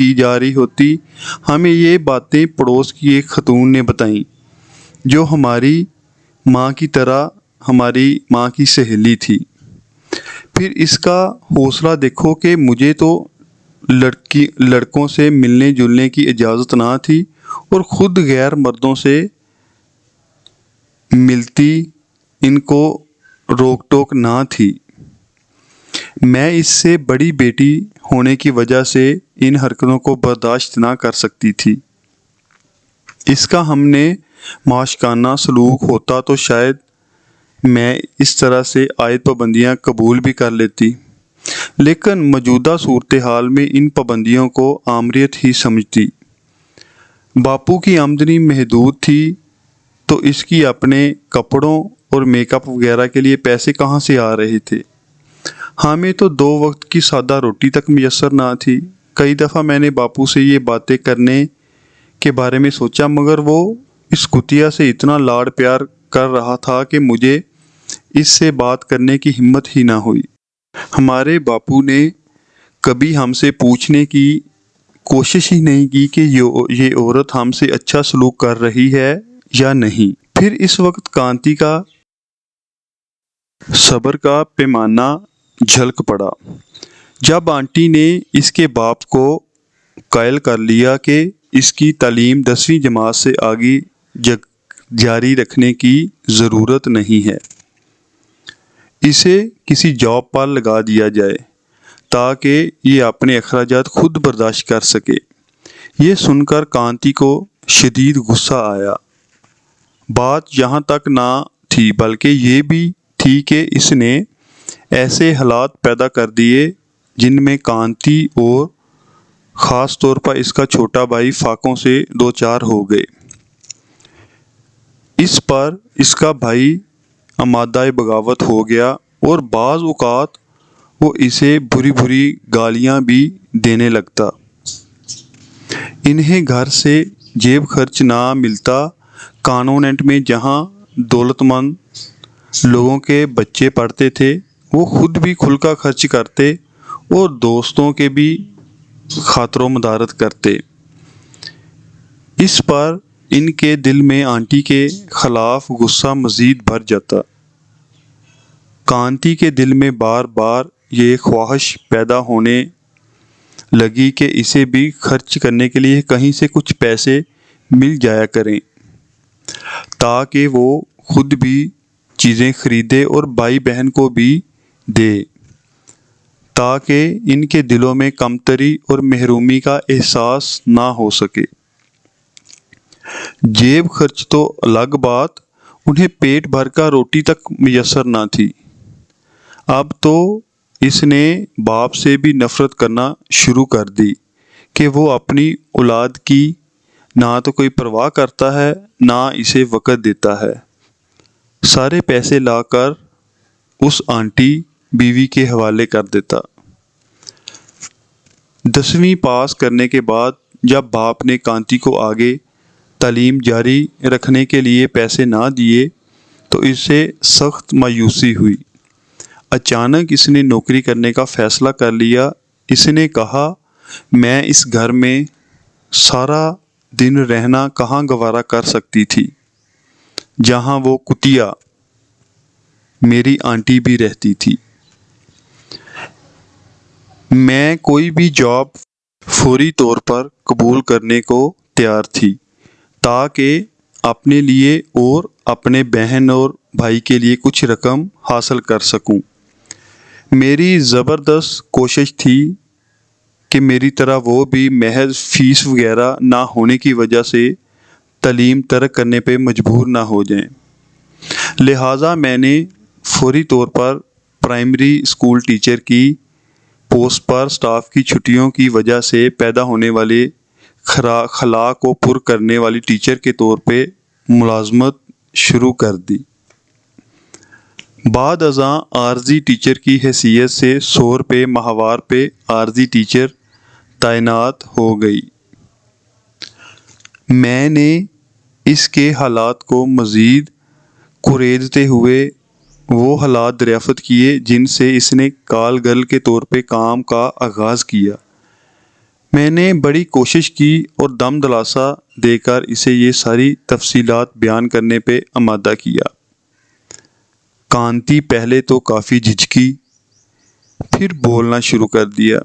کی جا رہی ہوتی۔ ہمیں یہ باتیں پڑوس کی ایک خاتون نے بتائیں جو ہماری ماں کی طرح ہماری ماں کی سہیلی تھی۔ پھر اس کا حوصلہ دیکھو کہ مجھے تو لڑکوں سے ملنے جلنے کی اجازت نہ تھی اور خود غیر مردوں سے ملتی ان کو روک ٹوک نہ تھی۔ میں اس سے بڑی بیٹی ہونے کی وجہ سے ان حرکتوں کو برداشت نہ کر سکتی تھی۔ اس کا ہم نے معاشقانہ سلوک ہوتا تو شاید میں اس طرح سے عائد پابندیاں قبول بھی کر لیتی، لیکن موجودہ صورتحال میں ان پابندیوں کو آمریت ہی سمجھتی۔ باپو کی آمدنی محدود تھی تو اس کی اپنے کپڑوں اور میک اپ وغیرہ کے لیے پیسے کہاں سے آ رہے تھے؟ ہمیں تو 2 وقت کی سادہ روٹی تک میسر نہ تھی۔ کئی دفعہ میں نے باپو سے یہ باتیں کرنے کے بارے میں سوچا، مگر وہ اس کتیا سے اتنا لاڈ پیار کر رہا تھا کہ مجھے اس سے بات کرنے کی ہمت ہی نہ ہوئی۔ ہمارے باپو نے کبھی ہم سے پوچھنے کی کوشش ہی نہیں کی کہ یہ عورت ہم سے اچھا سلوک کر رہی ہے یا نہیں۔ پھر اس وقت کانتی کا صبر کا پیمانہ جھلک پڑا جب آنٹی نے اس کے باپ کو قائل کر لیا کہ اس کی تعلیم 10ویں جماعت سے آگے جاری رکھنے کی ضرورت نہیں ہے، اسے کسی جاب پر لگا دیا جائے تاکہ یہ اپنے اخراجات خود برداشت کر سکے۔ یہ سن کر کانتی کو شدید غصہ آیا۔ بات یہاں تک نہ تھی بلکہ یہ بھی تھی کہ اس نے ایسے حالات پیدا کر دیے جن میں کانتی اور خاص طور پر اس کا چھوٹا بھائی فاقوں سے دوچار ہو گئے۔ اس پر اس کا بھائی آمادہ بغاوت ہو گیا اور بعض اوقات وہ اسے بری بری گالیاں بھی دینے لگتا۔ انہیں گھر سے جیب خرچ نہ ملتا۔ کانوینٹ میں جہاں دولت مند لوگوں کے بچے پڑھتے تھے وہ خود بھی کھل کا خرچ کرتے اور دوستوں کے بھی خاطر و مدارت کرتے۔ اس پر ان کے دل میں آنٹی کے خلاف غصہ مزید بڑھ جاتا۔ کانتی کے دل میں بار بار یہ خواہش پیدا ہونے لگی کہ اسے بھی خرچ کرنے کے لیے کہیں سے کچھ پیسے مل جایا کریں تاکہ وہ خود بھی چیزیں خریدے اور بھائی بہن کو بھی دے، تاکہ ان کے دلوں میں کمتری اور محرومی کا احساس نہ ہو سکے۔ جیب خرچ تو الگ بات، انہیں پیٹ بھر کر روٹی تک میسر نہ تھی۔ اب تو اس نے باپ سے بھی نفرت کرنا شروع کر دی کہ وہ اپنی اولاد کی نہ تو کوئی پرواہ کرتا ہے نہ اسے وقت دیتا ہے۔ سارے پیسے لا کر اس آنٹی بیوی کے حوالے کر دیتا۔ 10ویں پاس کرنے کے بعد جب باپ نے کانتی کو آگے تعلیم جاری رکھنے کے لیے پیسے نہ دیے تو اسے سخت مایوسی ہوئی۔ اچانک اس نے نوکری کرنے کا فیصلہ کر لیا۔ اس نے کہا، میں اس گھر میں سارا دن رہنا کہاں گوارا کر سکتی تھی جہاں وہ کتیا میری آنٹی بھی رہتی تھی۔ میں کوئی بھی جاب فوری طور پر قبول کرنے کو تیار تھی تاکہ اپنے لیے اور اپنے بہن اور بھائی کے لیے کچھ رقم حاصل کر سکوں۔ میری زبردست کوشش تھی کہ میری طرح وہ بھی محض فیس وغیرہ نہ ہونے کی وجہ سے تعلیم ترک کرنے پہ مجبور نہ ہو جائیں۔ لہٰذا میں نے فوری طور پر پرائمری اسکول ٹیچر کی پوسٹ پر اسٹاف کی چھٹیوں کی وجہ سے پیدا ہونے والے خلا کو پر کرنے والی ٹیچر کے طور پہ ملازمت شروع کر دی۔ بعد ازاں عارضی ٹیچر کی حیثیت سے 100 روپے ماہوار پہ عارضی ٹیچر تعینات ہو گئی۔ میں نے اس کے حالات کو مزید کریدتے ہوئے وہ حالات دریافت کیے جن سے اس نے کال گرل کے طور پہ کام کا آغاز کیا۔ میں نے بڑی کوشش کی اور دم دلاسا دے کر اسے یہ ساری تفصیلات بیان کرنے پہ آمادہ کیا۔ کانتی پہلے تو کافی جھجکی، پھر بولنا شروع کر دیا۔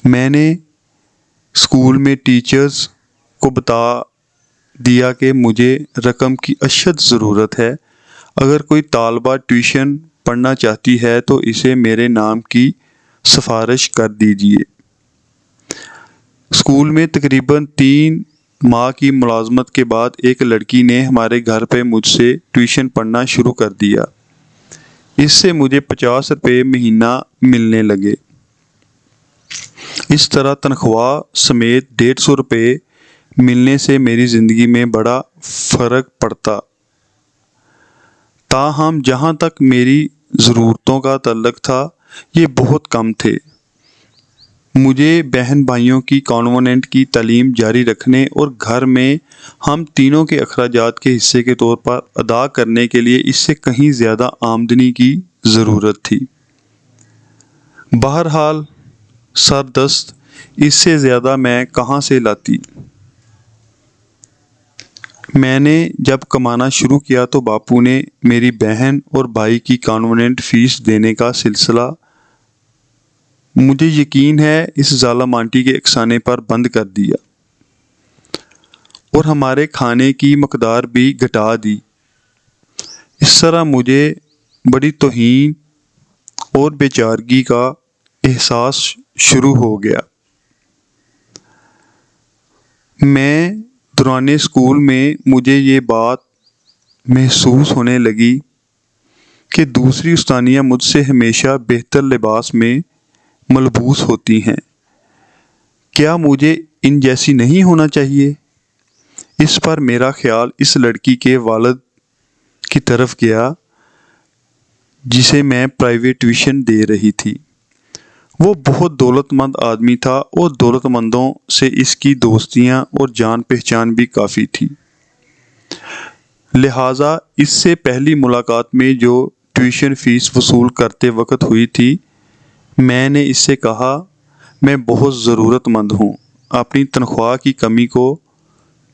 میں نے اسکول میں ٹیچرز کو بتا دیا کہ مجھے رقم کی اشد ضرورت ہے، اگر کوئی طالبہ ٹیوشن پڑھنا چاہتی ہے تو اسے میرے نام کی سفارش کر دیجیے۔ اسکول میں تقریباً 3 ماہ کی ملازمت کے بعد ایک لڑکی نے ہمارے گھر پہ مجھ سے ٹیوشن پڑھنا شروع کر دیا۔ اس سے مجھے 50 روپے مہینہ ملنے لگے۔ اس طرح تنخواہ سمیت 150 روپے ملنے سے میری زندگی میں بڑا فرق پڑتا۔ تاہم جہاں تک میری ضرورتوں کا تعلق تھا یہ بہت کم تھے۔ مجھے بہن بھائیوں کی کانوینٹ کی تعلیم جاری رکھنے اور گھر میں ہم تینوں کے اخراجات کے حصے کے طور پر ادا کرنے کے لیے اس سے کہیں زیادہ آمدنی کی ضرورت تھی۔ بہرحال سردست اس سے زیادہ میں کہاں سے لاتی۔ میں نے جب کمانا شروع کیا تو باپو نے میری بہن اور بھائی کی کانوینٹ فیس دینے کا سلسلہ مجھے یقین ہے اس ظالم آنٹی کے اکسانے پر بند کر دیا اور ہمارے کھانے کی مقدار بھی گھٹا دی۔ اس طرح مجھے بڑی توہین اور بے چارگی کا احساس شروع ہو گیا۔ میں دوران اسکول میں مجھے یہ بات محسوس ہونے لگی کہ دوسری استانیاں مجھ سے ہمیشہ بہتر لباس میں ملبوس ہوتی ہیں، کیا مجھے ان جیسی نہیں ہونا چاہیے؟ اس پر میرا خیال اس لڑکی کے والد کی طرف گیا جسے میں پرائیویٹ ٹیوشن دے رہی تھی۔ وہ بہت دولت مند آدمی تھا اور دولت مندوں سے اس کی دوستیاں اور جان پہچان بھی کافی تھی۔ لہٰذا اس سے پہلی ملاقات میں جو ٹیوشن فیس وصول کرتے وقت ہوئی تھی، میں نے اس سے کہا میں بہت ضرورت مند ہوں، اپنی تنخواہ کی کمی کو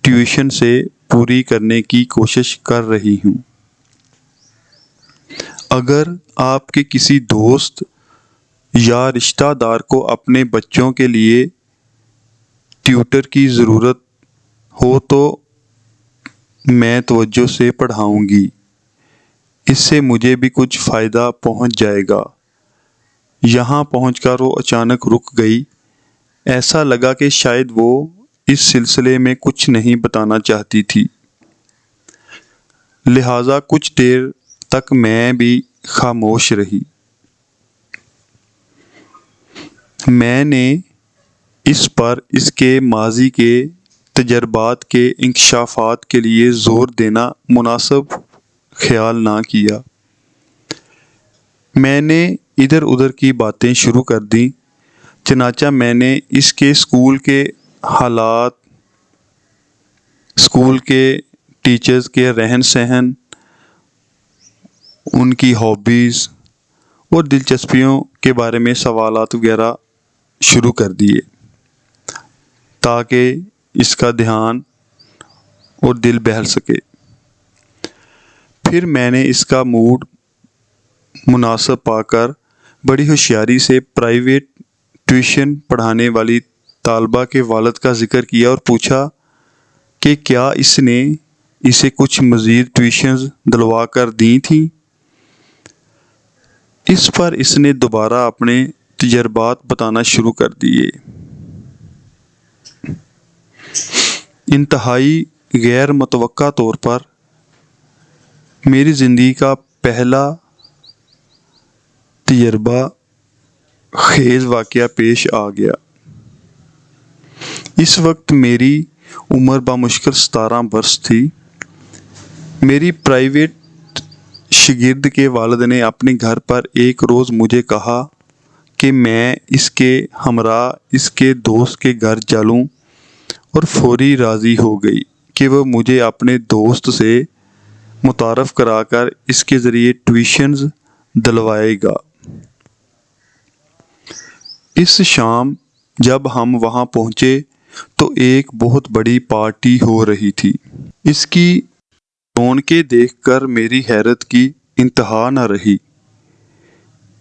ٹیوشن سے پوری کرنے کی کوشش کر رہی ہوں۔ اگر آپ کے کسی دوست یا رشتہ دار کو اپنے بچوں کے لیے ٹیوٹر کی ضرورت ہو تو میں توجہ سے پڑھاؤں گی، اس سے مجھے بھی کچھ فائدہ پہنچ جائے گا۔ یہاں پہنچ کر وہ اچانک رک گئی، ایسا لگا کہ شاید وہ اس سلسلے میں کچھ نہیں بتانا چاہتی تھی۔ لہٰذا کچھ دیر تک میں بھی خاموش رہی۔ میں نے اس پر اس کے ماضی کے تجربات کے انکشافات کے لیے زور دینا مناسب خیال نہ کیا۔ میں نے ادھر ادھر کی باتیں شروع کر دیں، چنانچہ میں نے اس کے اسکول کے حالات، اسکول کے ٹیچرز کے رہن سہن، ان کی ہابیز اور دلچسپیوں کے بارے میں سوالات وغیرہ شروع کر دیے تاکہ اس کا دھیان اور دل بہل سکے۔ پھر میں نے اس کا موڈ مناسب پا کر بڑی ہوشیاری سے پرائیویٹ ٹیوشن پڑھانے والی طالبہ کے والد کا ذکر کیا اور پوچھا کہ کیا اس نے اسے کچھ مزید ٹیوشنز دلوا کر دی تھیں۔ اس پر اس نے دوبارہ اپنے تجربات بتانا شروع کر دیے۔ انتہائی غیر متوقع طور پر میری زندگی کا پہلا تجربہ خیز واقعہ پیش آ گیا۔ اس وقت میری عمر بمشکل 17 برس تھی۔ میری پرائیویٹ شاگرد کے والد نے اپنے گھر پر ایک روز مجھے کہا کہ میں اس کے ہمراہ اس کے دوست کے گھر چلوں اور فوری راضی ہو گئی کہ وہ مجھے اپنے دوست سے متعارف کرا کر اس کے ذریعے ٹیوشنز دلوائے گا۔ اس شام جب ہم وہاں پہنچے تو ایک بہت بڑی پارٹی ہو رہی تھی۔ اس کی رونقیں دیکھ کر میری حیرت کی انتہا نہ رہی۔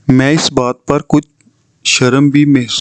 میں اس بات پر کچھ شرم بھی محسوس